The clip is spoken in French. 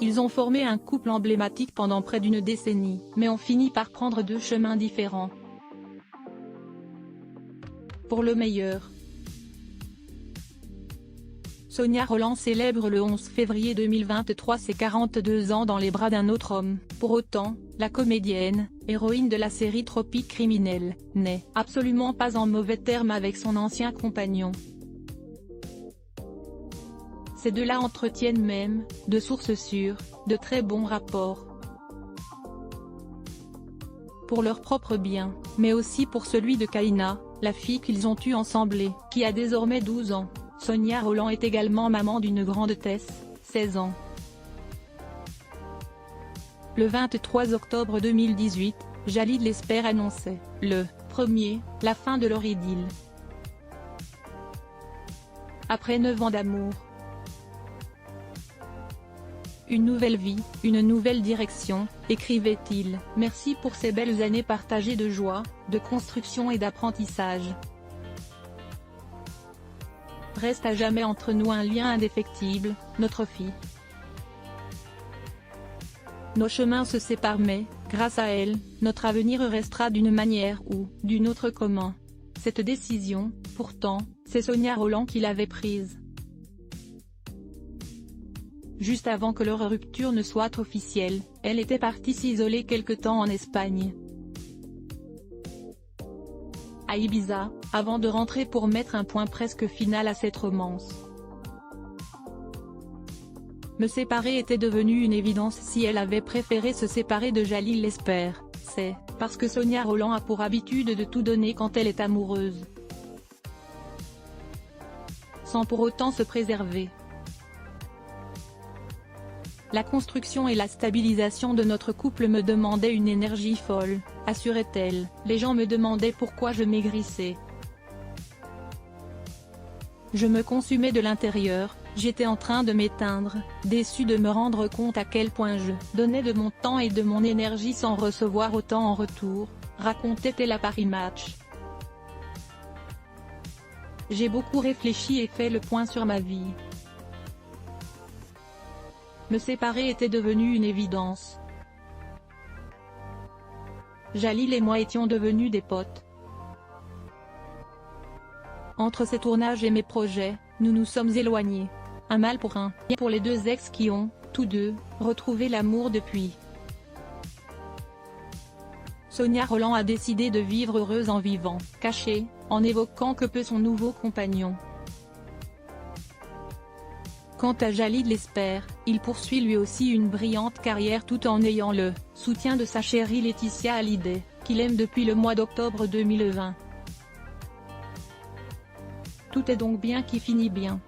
Ils ont formé un couple emblématique pendant près d'une décennie, mais ont fini par prendre deux chemins différents. Pour le meilleur. Sonia Rolland célèbre le 11 février 2023 ses 42 ans dans les bras d'un autre homme. Pour autant, la comédienne, héroïne de la série Tropiques criminels, n'est absolument pas en mauvais termes avec son ancien compagnon. Ces deux-là entretiennent même, de sources sûres, de très bons rapports. Pour leur propre bien, mais aussi pour celui de Kaina, la fille qu'ils ont eue ensemble et qui a désormais 12 ans. Sonia Rolland est également maman d'une grande Tess, 16 ans. Le 23 octobre 2018, Jalil Lesper annonçait, le 1er, la fin de leur idylle. Après 9 ans d'amour. Une nouvelle vie, une nouvelle direction, écrivait-il. Merci pour ces belles années partagées de joie, de construction et d'apprentissage. Reste à jamais entre nous un lien indéfectible, notre fille. Nos chemins se séparent mais, grâce à elle, notre avenir restera d'une manière ou d'une autre commun. Cette décision, pourtant, c'est Sonia Rolland qui l'avait prise. Juste avant que leur rupture ne soit officielle, elle était partie s'isoler quelque temps en Espagne. À Ibiza, avant de rentrer pour mettre un point presque final à cette romance. Me séparer était devenu une évidence si elle avait préféré se séparer de Jalil Lesper, c'est parce que Sonia Rolland a pour habitude de tout donner quand elle est amoureuse. Sans pour autant se préserver. La construction et la stabilisation de notre couple me demandaient une énergie folle, assurait-elle. Les gens me demandaient pourquoi je maigrissais. Je me consumais de l'intérieur, j'étais en train de m'éteindre, déçue de me rendre compte à quel point je donnais de mon temps et de mon énergie sans recevoir autant en retour, racontait-elle à Paris Match. J'ai beaucoup réfléchi et fait le point sur ma vie. Me séparer était devenu une évidence. Jalil et moi étions devenus des potes. Entre ces tournages et mes projets, nous nous sommes éloignés. Un mal pour un bien pour les deux ex qui ont, tous deux, retrouvé l'amour depuis. Sonia Rolland a décidé de vivre heureuse en vivant, cachée, en évoquant que peu son nouveau compagnon. Quant à Jalil Lesper, il poursuit lui aussi une brillante carrière tout en ayant le soutien de sa chérie Laetitia Hallyday, qu'il aime depuis le mois d'octobre 2020. Tout est donc bien qui finit bien.